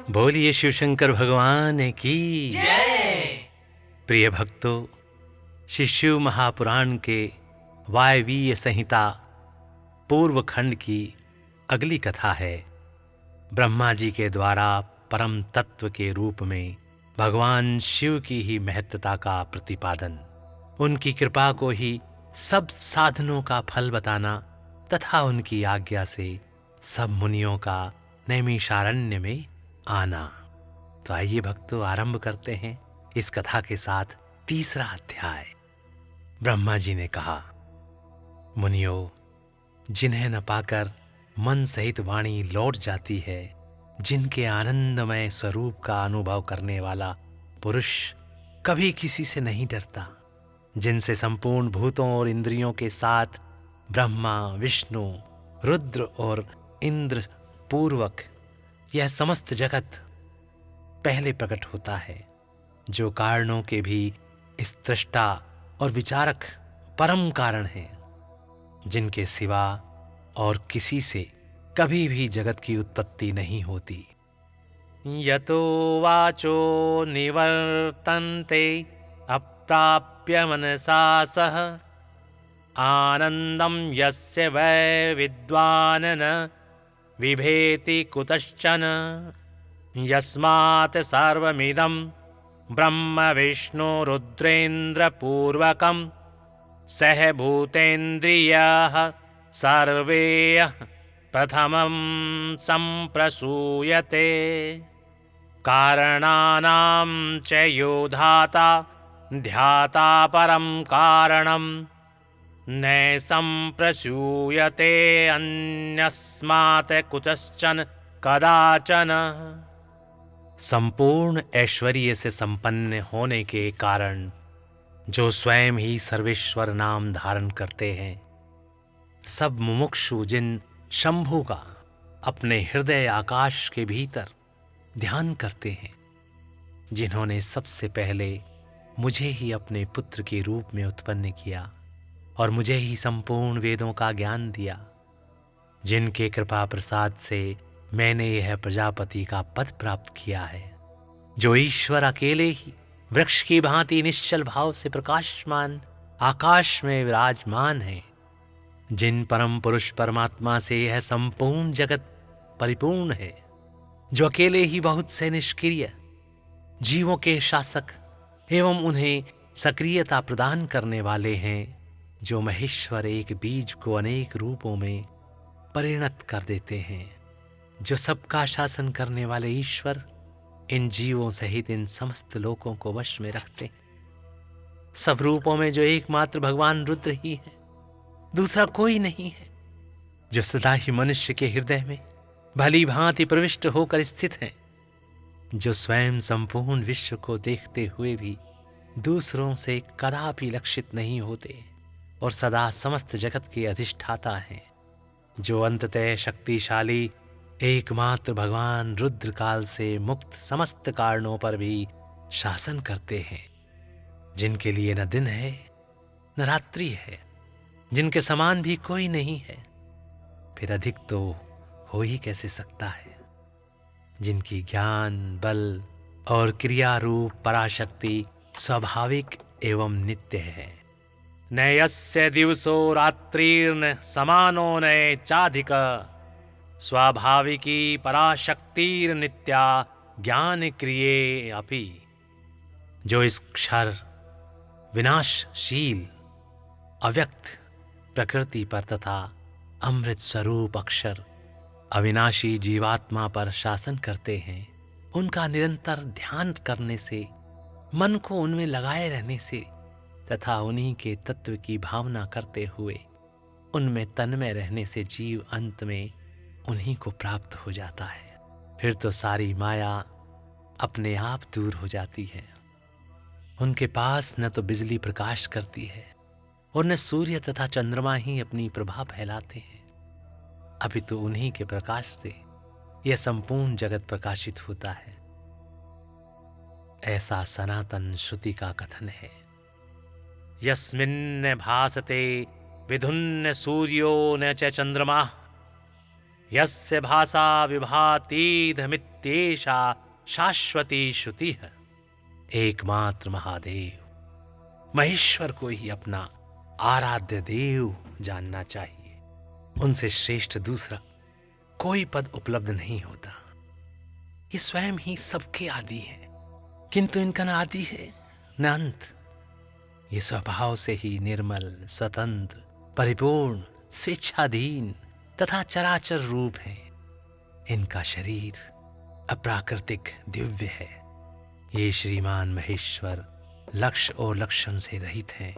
बोलिए शिव शंकर भगवान की जय। प्रिय भक्तों, श्री शिव महापुराण के वायवीय संहिता पूर्व खंड की अगली कथा है। ब्रह्मा जी के द्वारा परम तत्व के रूप में भगवान शिव की ही महत्ता का प्रतिपादन, उनकी कृपा को ही सब साधनों का फल बताना तथा उनकी आज्ञा से सब मुनियों का नैमिषारण्य में आना। तो आइए भक्तों, आरंभ करते हैं इस कथा के साथ तीसरा अध्याय। ब्रह्मा जी ने कहा, मुनियों, जिन्हें न पाकर मन सहित वाणी लौट जाती है, जिनके आनंदमय स्वरूप का अनुभव करने वाला पुरुष कभी किसी से नहीं डरता, जिनसे संपूर्ण भूतों और इंद्रियों के साथ ब्रह्मा, विष्णु, रुद्र और इंद्र पूर्वक यह समस्त जगत पहले प्रकट होता है, जो कारणों के भी स्रष्टा और विचारक परम कारण हैं, जिनके सिवा और किसी से कभी भी जगत की उत्पत्ति नहीं होती। यतो वाचो निवर्तन्ते अप्राप्य मनसा सह आनंदम यस्य वै विद्वान् न विभेति कुतश्चन यस्मात् सर्वमिदं ब्रह्म विष्णु रुद्रेन्द्र पूर्वकं सह भूतेन्द्रियाः सर्वे प्रथमं संप्रसूयते कारणानां च यो धाता ध्याता परं कारणं न संप्रसूयते अन्यस्मात् कुतश्चन कदाचन। संपूर्ण ऐश्वर्य से संपन्न होने के कारण जो स्वयं ही सर्वेश्वर नाम धारण करते हैं, सब मुमुक्षु जिन शंभु का अपने हृदय आकाश के भीतर ध्यान करते हैं, जिन्होंने सबसे पहले मुझे ही अपने पुत्र के रूप में उत्पन्न किया और मुझे ही संपूर्ण वेदों का ज्ञान दिया, जिनके कृपा प्रसाद से मैंने यह प्रजापति का पद प्राप्त किया है, जो ईश्वर अकेले ही वृक्ष की भांति निश्चल भाव से प्रकाशमान आकाश में विराजमान है, जिन परम पुरुष परमात्मा से यह संपूर्ण जगत परिपूर्ण है, जो अकेले ही बहुत से निष्क्रिय जीवों के शासक एवं उन्हें सक्रियता प्रदान करने वाले हैं, जो महेश्वर एक बीज को अनेक रूपों में परिणत कर देते हैं, जो सबका शासन करने वाले ईश्वर इन जीवों सहित इन समस्त लोकों को वश में रखते हैं। सब रूपों में जो एकमात्र भगवान रुद्र ही है, दूसरा कोई नहीं है, जो सदा ही मनुष्य के हृदय में भली भांति प्रविष्ट होकर स्थित हैं, जो स्वयं संपूर्ण विश्व को देखते हुए भी दूसरों से कदापि लक्षित नहीं होते और सदा समस्त जगत के अधिष्ठाता हैं, जो अंततः शक्तिशाली एकमात्र भगवान रुद्र काल से मुक्त समस्त कारणों पर भी शासन करते हैं, जिनके लिए न दिन है न रात्रि है, जिनके समान भी कोई नहीं है, फिर अधिक तो हो ही कैसे सकता है, जिनकी ज्ञान, बल और क्रिया रूप पराशक्ति स्वाभाविक एवं नित्य है। न यस्य दिवसो रात्रिर्न समानो न चाधिक स्वाभाविकी पराशक्तिर्नित्या ज्ञान क्रिये अपि, जो इस क्षर विनाशशील अव्यक्त प्रकृति पर तथा अमृत स्वरूप अक्षर अविनाशी जीवात्मा पर शासन करते हैं, उनका निरंतर ध्यान करने से, मन को उनमें लगाए रहने से तथा उन्हीं के तत्व की भावना करते हुए उनमें तन्मय रहने से जीव अंत में उन्हीं को प्राप्त हो जाता है। फिर तो सारी माया अपने आप दूर हो जाती है। उनके पास न तो बिजली प्रकाश करती है और न सूर्य तथा चंद्रमा ही अपनी प्रभा फैलाते हैं, अभी तो उन्हीं के प्रकाश से यह संपूर्ण जगत प्रकाशित होता है। ऐसा सनातन श्रुति का कथन है। यस्मिन् भासते विधुन्न सूर्यो न च चंद्रमा यस्य भाषा विभातीदमित्येषा शाश्वती श्रुतिः। एकमात्र महादेव महेश्वर को ही अपना आराध्य देव जानना चाहिए। उनसे श्रेष्ठ दूसरा कोई पद उपलब्ध नहीं होता। ये स्वयं ही सबके आदि है, किंतु इनका न आदि है न अंत। ये स्वभाव से ही निर्मल, स्वतंत्र, परिपूर्ण, स्वेच्छाधीन तथा चराचर रूप है। इनका शरीर अप्राकृतिक दिव्य है। ये श्रीमान महेश्वर लक्ष्य और लक्षण से रहित हैं।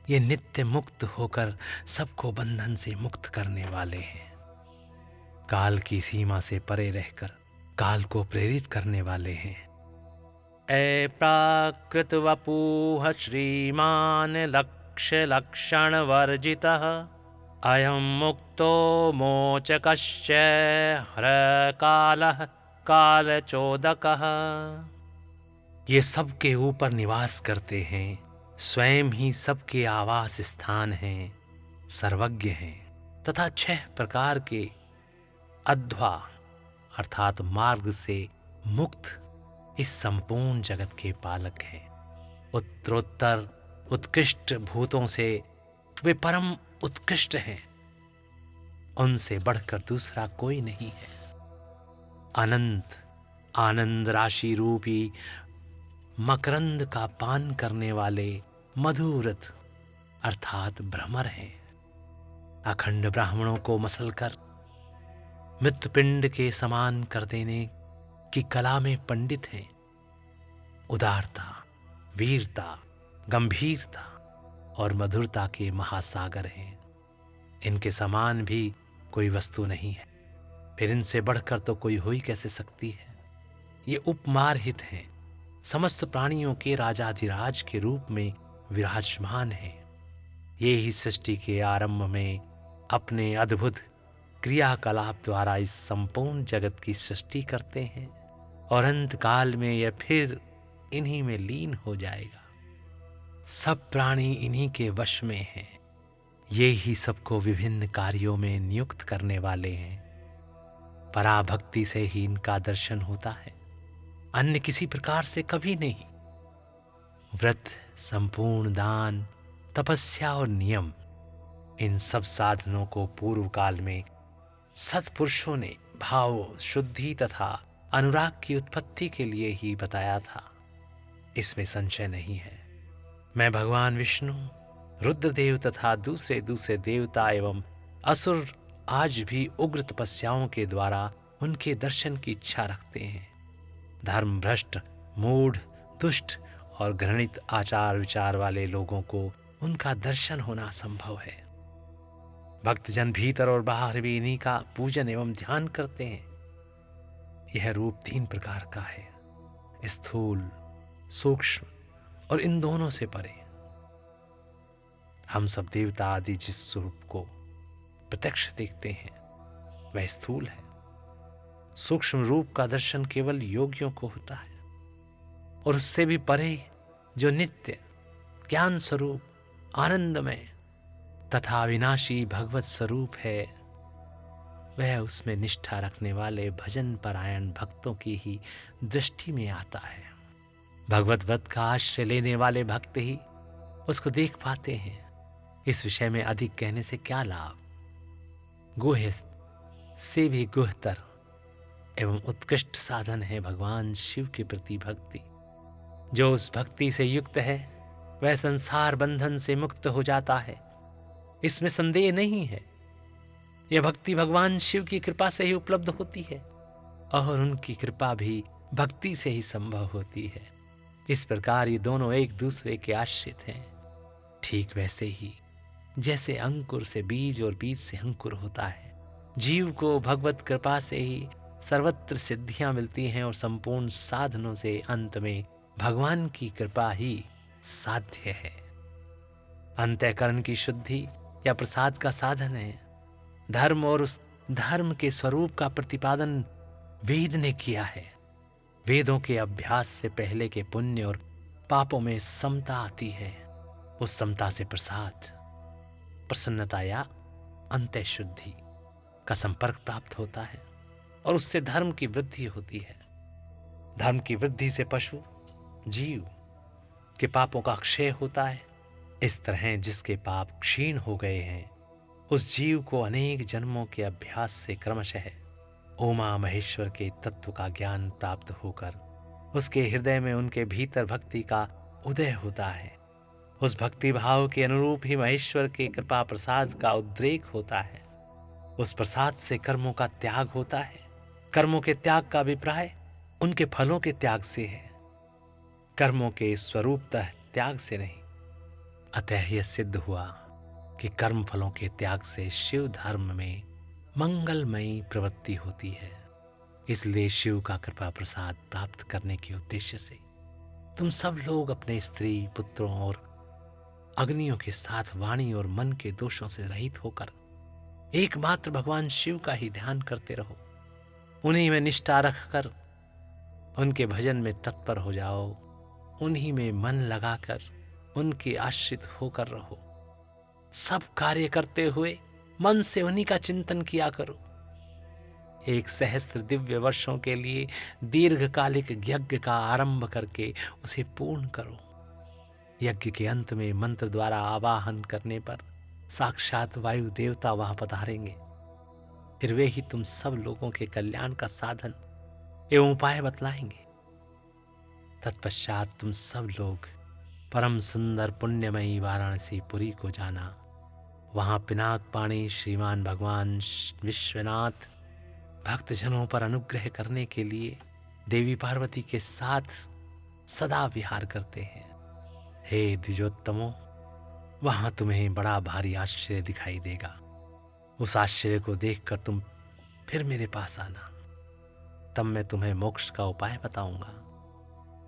ये नित्य मुक्त होकर सबको बंधन से मुक्त करने वाले हैं। काल की सीमा से परे रहकर काल को प्रेरित करने वाले हैं। ए प्राकृत वपुः श्रीमान लक्ष्य लक्षण वर्जितः अयं मुक्तो मोचकश्च हर कालः कालचोदकः। ये सबके ऊपर निवास करते हैं, स्वयं ही सबके आवास स्थान हैं, सर्वज्ञ हैं तथा 6 प्रकार के अध्वा अर्थात मार्ग से मुक्त इस संपूर्ण जगत के पालक हैं। उत्तरोत्तर उत्कृष्ट भूतों से वे परम उत्कृष्ट हैं। उनसे बढ़कर दूसरा कोई नहीं है। अनंत आनंद राशि रूपी मकरंद का पान करने वाले मधुव्रत अर्थात भ्रमर हैं। अखंड ब्राह्मणों को मसलकर मृत्युपिंड के समान कर देने की कला में पंडित हैं। उदारता, वीरता, गंभीरता और मधुरता के महासागर हैं। इनके समान भी कोई वस्तु नहीं है, फिर इनसे बढ़कर तो कोई हो ही कैसे सकती है। ये उपमारहित हैं, समस्त प्राणियों के राजाधिराज के रूप में विराजमान हैं। ये ही सृष्टि के आरंभ में अपने अद्भुत क्रियाकलाप द्वारा इस संपूर्ण जगत की सृष्टि करते हैं और अंत काल में यह फिर इन्हीं में लीन हो जाएगा। सब प्राणी इन्हीं के वश में हैं। ये ही सबको विभिन्न कार्यों में नियुक्त करने वाले हैं। पराभक्ति से ही इनका दर्शन होता है, अन्य किसी प्रकार से कभी नहीं। व्रत, संपूर्ण दान, तपस्या और नियम, इन सब साधनों को पूर्व काल में सत्पुरुषों ने भाव शुद्धि तथा अनुराग की उत्पत्ति के लिए ही बताया था, इसमें संशय नहीं है। मैं भगवान विष्णु, रुद्रदेव तथा दूसरे दूसरे देवता एवं असुर आज भी उग्र तपस्याओं के द्वारा उनके दर्शन की इच्छा रखते हैं। धर्म भ्रष्ट, मूढ़, दुष्ट और घृणित आचार विचार वाले लोगों को उनका दर्शन होना संभव है। भक्तजन भीतर और बाहर भी इन्हीं का पूजन एवं ध्यान करते हैं। यह रूप 3 प्रकार का है, स्थूल, सूक्ष्म और इन दोनों से परे। हम सब देवता आदि जिस स्वरूप को प्रत्यक्ष देखते हैं वह स्थूल है। सूक्ष्म रूप का दर्शन केवल योगियों को होता है और उससे भी परे जो नित्य ज्ञान स्वरूप, आनंदमय तथा विनाशी भगवत स्वरूप है, वह उसमें निष्ठा रखने वाले भजन परायण भक्तों की ही दृष्टि में आता है। भगवत व्रत का आश्रय लेने वाले भक्त ही उसको देख पाते हैं। इस विषय में अधिक कहने से क्या लाभ। गुह्य से भी गुह्यतर एवं उत्कृष्ट साधन है भगवान शिव के प्रति भक्ति। जो उस भक्ति से युक्त है वह संसार बंधन से मुक्त हो जाता है, इसमें संदेह नहीं है। यह भक्ति भगवान शिव की कृपा से ही उपलब्ध होती है और उनकी कृपा भी भक्ति से ही संभव होती है। इस प्रकार ये दोनों एक दूसरे के आश्रित हैं। ठीक वैसे ही जैसे अंकुर से बीज और बीज से अंकुर होता है, जीव को भगवत कृपा से ही सर्वत्र सिद्धियां मिलती हैं और संपूर्ण साधनों से अंत में भगवान की कृपा ही साध्य है। अंतःकरण की शुद्धि या प्रसाद का साधन है धर्म, और उस धर्म के स्वरूप का प्रतिपादन वेद ने किया है। वेदों के अभ्यास से पहले के पुण्य और पापों में समता आती है। उस समता से प्रसाद, प्रसन्नता या अंतः शुद्धि का संपर्क प्राप्त होता है और उससे धर्म की वृद्धि होती है। धर्म की वृद्धि से पशु जीव के पापों का क्षय होता है। इस तरह जिसके पाप क्षीण हो गए हैं उस जीव को अनेक जन्मों के अभ्यास से क्रमशः उमा महेश्वर के तत्व का ज्ञान प्राप्त होकर उसके हृदय में उनके भीतर भक्ति का उदय होता है। उस भक्ति भाव के अनुरूप ही महेश्वर के कृपा प्रसाद का उद्रेक होता है। उस प्रसाद से कर्मों का त्याग होता है। कर्मों के त्याग का अभिप्राय उनके फलों के त्याग से है, कर्मों के स्वरूपतः त्याग से नहीं। अतः यह सिद्ध हुआ कि कर्म फलों के त्याग से शिव धर्म में मंगलमयी प्रवृत्ति होती है। इसलिए शिव का कृपा प्रसाद प्राप्त करने के उद्देश्य से तुम सब लोग अपने स्त्री पुत्रों और अग्नियों के साथ वाणी और मन के दोषों से रहित होकर एकमात्र भगवान शिव का ही ध्यान करते रहो। उन्हीं में निष्ठा रखकर उनके भजन में तत्पर हो जाओ। उन्हीं में मन लगाकर उनके आश्रित होकर रहो। सब कार्य करते हुए मन से उन्हीं का चिंतन किया करो। 1,000 दिव्य वर्षों के लिए दीर्घकालिक यज्ञ का आरंभ करके उसे पूर्ण करो। यज्ञ के अंत में मंत्र द्वारा आवाहन करने पर साक्षात वायु देवता वहां पधारेंगे। फिर वे ही तुम सब लोगों के कल्याण का साधन एवं उपाय बतलाएंगे। तत्पश्चात तुम सब लोग परम सुंदर पुण्यमयी वाराणसी पुरी को जाना। वहां पिनाक पाणी श्रीमान भगवान विश्वनाथ भक्तजनों पर अनुग्रह करने के लिए देवी पार्वती के साथ सदा विहार करते हैं। हे द्विजोत्तमों, वहां तुम्हें बड़ा भारी आश्चर्य दिखाई देगा। उस आश्चर्य को देखकर तुम फिर मेरे पास आना। तब मैं तुम्हें मोक्ष का उपाय बताऊंगा।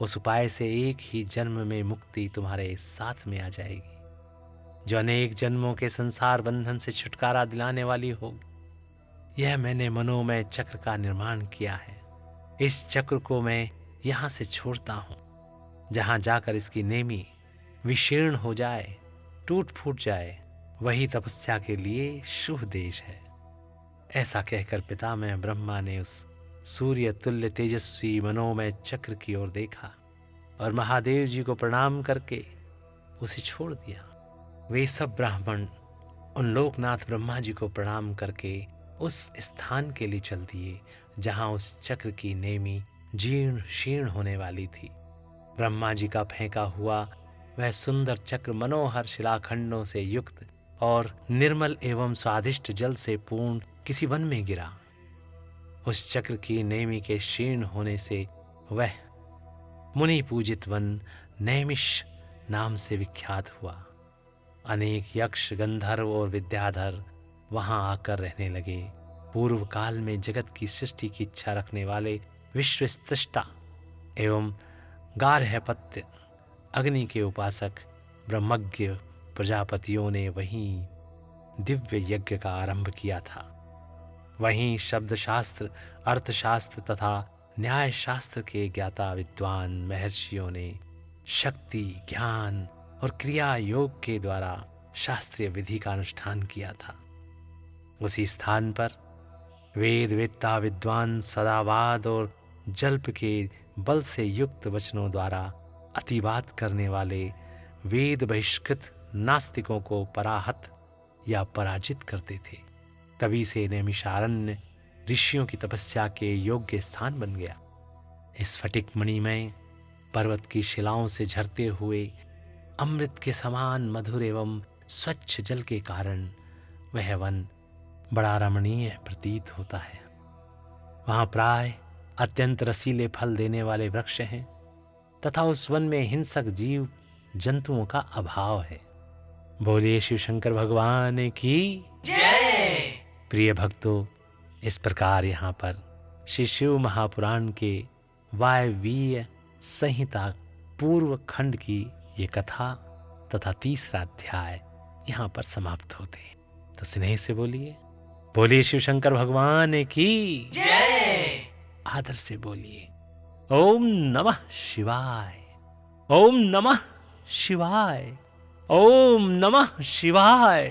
उस उपाय से एक ही जन्म में मुक्ति तुम्हारे साथ में आ जाएगी, जो अनेक जन्मों के संसार बंधन से छुटकारा दिलाने वाली होगी। यह मैंने मनोमय चक्र का निर्माण किया है। इस चक्र को मैं यहां से छोड़ता हूं। जहां जाकर इसकी नेमी विशीर्ण हो जाए, टूट फूट जाए, वही तपस्या के लिए शुभ देश है। ऐसा कहकर पितामह ब्रह्मा ने उस सूर्य तुल्य तेजस्वी मनोमय चक्र की ओर देखा और महादेव जी को प्रणाम करके उसे छोड़ दिया। वे सब ब्राह्मण उन लोकनाथ ब्रह्मा जी को प्रणाम करके उस स्थान के लिए चल दिए जहां उस चक्र की नेमी जीर्ण शीर्ण होने वाली थी। ब्रह्मा जी का फेंका हुआ वह सुंदर चक्र मनोहर शिलाखंडों से युक्त और निर्मल एवं स्वादिष्ट जल से पूर्ण किसी वन में गिरा। उस चक्र की नेमी के क्षीण होने से वह मुनि पूजित वन नैमिष नाम से विख्यात हुआ। अनेक यक्ष गंधर्व और विद्याधर वहां आकर रहने लगे। पूर्व काल में जगत की सृष्टि की इच्छा रखने वाले विश्व स्रष्टा एवं गार्हपत्य अग्नि के उपासक ब्रह्मज्ञ प्रजापतियों ने वहीं दिव्य यज्ञ का आरंभ किया था। वहीं शब्दशास्त्र, अर्थशास्त्र तथा न्याय शास्त्र के ज्ञाता विद्वान महर्षियों ने शक्ति, ज्ञान और क्रिया योग के द्वारा शास्त्रीय विधि का अनुष्ठान किया था। उसी स्थान पर वेद वेत्ता विद्वान सदावाद और जल्प के बल से युक्त वचनों द्वारा अतिवाद करने वाले वेद बहिष्कृत नास्तिकों को पराहत या पराजित करते थे। तभी से नैमिषारण्य ऋषियों की तपस्या के योग्य स्थान बन गया। इस फटिक मणिमय पर्वत की शिलाओं से झरते हुए अमृत के समान मधुर एवं स्वच्छ जल के कारण वह वन बड़ा रमणीय प्रतीत होता है। वहां प्राय अत्यंत रसीले फल देने वाले वृक्ष हैं तथा उस वन में हिंसक जीव जंतुओं का अभाव है। बोलिए शिव शंकर भगवान की जय। प्रिय भक्तों, इस प्रकार यहाँ पर श्री शिव महापुराण के वायवीय संहिता पूर्व खंड की ये कथा तथा तीसरा अध्याय यहाँ पर समाप्त होते हैं। तो स्नेह से बोलिए शिव शंकर भगवान की जय। आदर से बोलिए ओम नमः शिवाय, ओम नमः शिवाय, ओम नमः शिवाय।